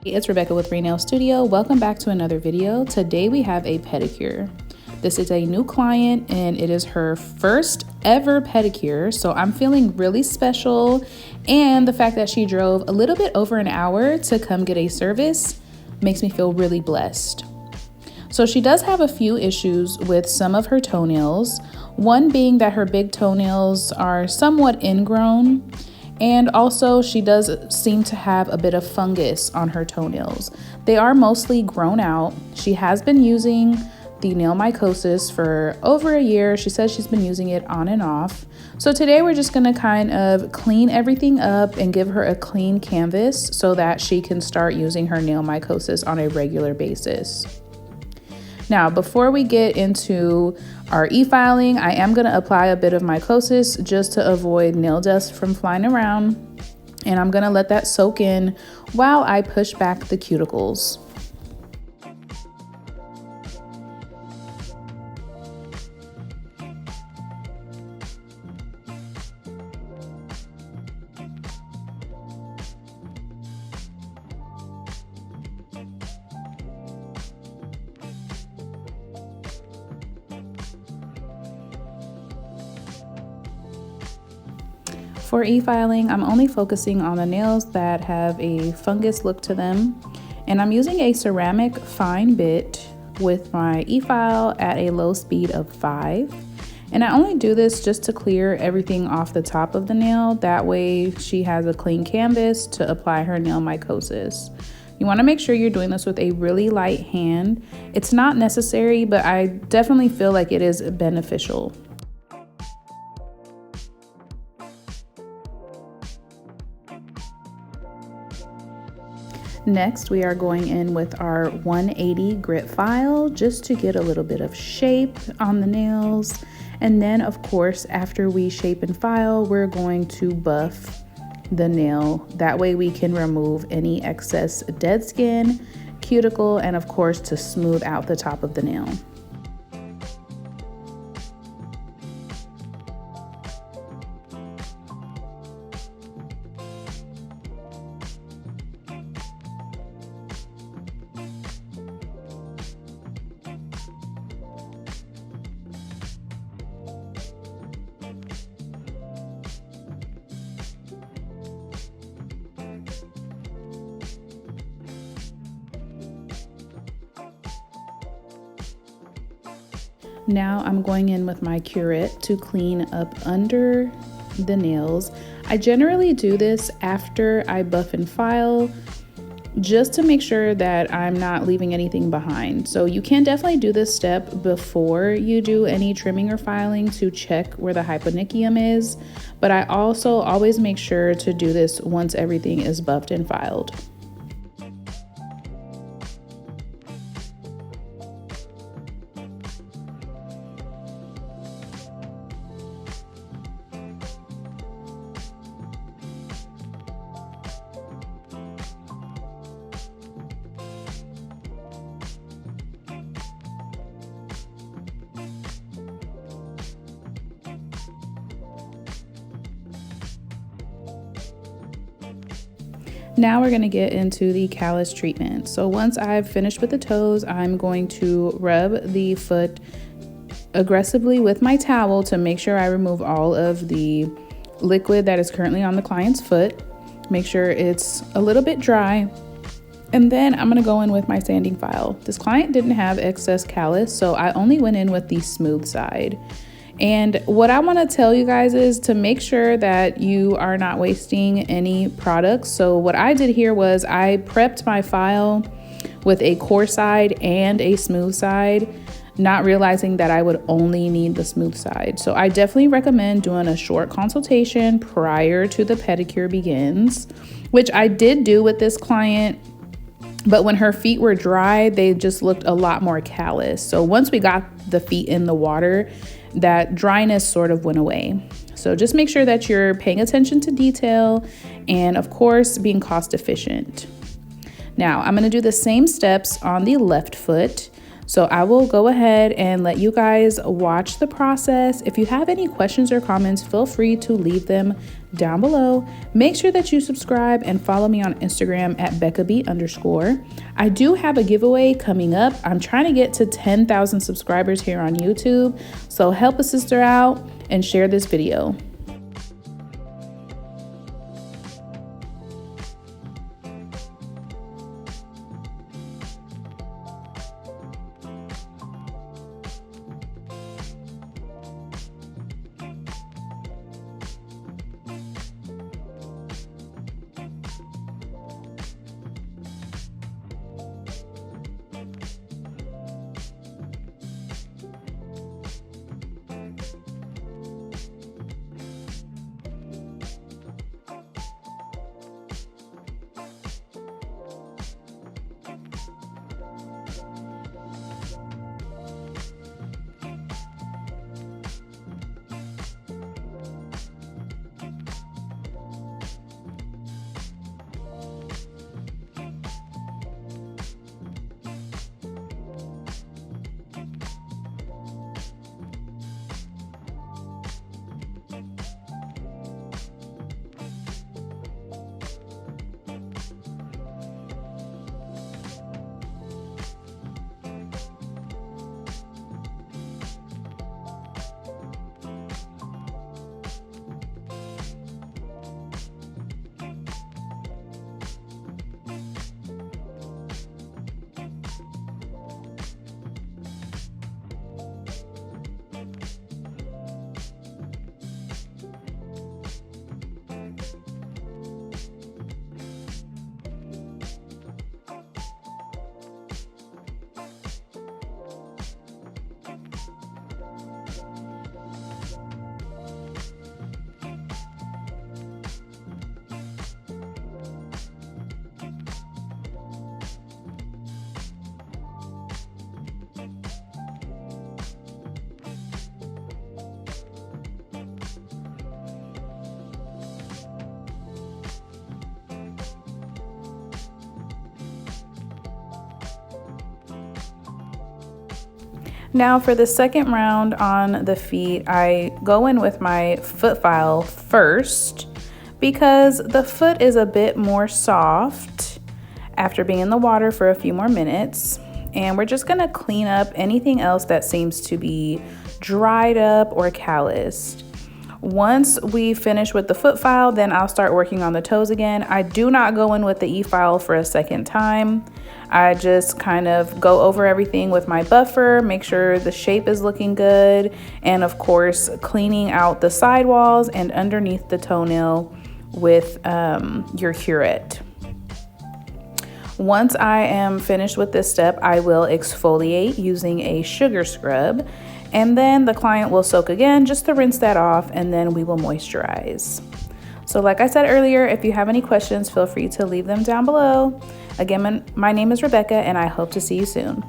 It's Rebecca with Nail Studio. Welcome back to another video. Today we have a pedicure. This is a new client and it is her first ever pedicure, so I'm feeling really special, and the fact that she drove a little bit over an hour to come get a service makes me feel really blessed. So she does have a few issues with some of her toenails, one being that her big toenails are somewhat ingrown. And also she does seem to have a bit of fungus on her toenails. They are mostly grown out. She has been using the nail mycosis for over a year. She says she's been using it on and off. So today we're just gonna kind of clean everything up and give her a clean canvas so that she can start using her nail mycosis on a regular basis. Now, before we get into our e-filing, I am going to apply a bit of mycosis just to avoid nail dust from flying around. And I'm going to let that soak in while I push back the cuticles. For e-filing, I'm only focusing on the nails that have a fungus look to them, and I'm using a ceramic fine bit with my e-file at a low speed of 5. And I only do this just to clear everything off the top of the nail. That way she has a clean canvas to apply her nail mycosis. You want to make sure you're doing this with a really light hand. It's not necessary, but I definitely feel like it is beneficial. Next, we are going in with our 180 grit file just to get a little bit of shape on the nails. And then, of course, after we shape and file, we're going to buff the nail. That way we can remove any excess dead skin, cuticle, and of course to smooth out the top of the nail. Now I'm going in with my curette to clean up under the nails. I generally do this after I buff and file just to make sure that I'm not leaving anything behind. So you can definitely do this step before you do any trimming or filing to check where the hyponychium is, but I also always make sure to do this once everything is buffed and filed. Now we're going to get into the callus treatment. So once I've finished with the toes, I'm going to rub the foot aggressively with my towel to make sure I remove all of the liquid that is currently on the client's foot. Make sure it's a little bit dry. And then I'm going to go in with my sanding file. This client didn't have excess callus, so I only went in with the smooth side. And what I want to tell you guys is to make sure that you are not wasting any products. So what I did here was I prepped my file with a coarse side and a smooth side, not realizing that I would only need the smooth side. So I definitely recommend doing a short consultation prior to the pedicure begins, which I did do with this client. But when her feet were dry, they just looked a lot more callous. So once we got the feet in the water, that dryness sort of went away. So just make sure that you're paying attention to detail and of course being cost efficient. Now I'm gonna do the same steps on the left foot. So I will go ahead and let you guys watch the process. If you have any questions or comments, feel free to leave them down below. Make sure that you subscribe and follow me on Instagram at BeccaB_. I do have a giveaway coming up. I'm trying to get to 10,000 subscribers here on YouTube. So help a sister out and share this video. Now for the second round on the feet, I go in with my foot file first because the foot is a bit more soft after being in the water for a few more minutes. And we're just gonna clean up anything else that seems to be dried up or calloused. Once we finish with the foot file, then I'll start working on the toes again. I do not go in with the e-file for a second time. I just kind of go over everything with my buffer, make sure the shape is looking good, and of course, cleaning out the sidewalls and underneath the toenail with your curette. Once I am finished with this step, I will exfoliate using a sugar scrub, and then the client will soak again just to rinse that off, and then we will moisturize. So like I said earlier, if you have any questions, feel free to leave them down below. Again, my name is Rebecca, and I hope to see you soon.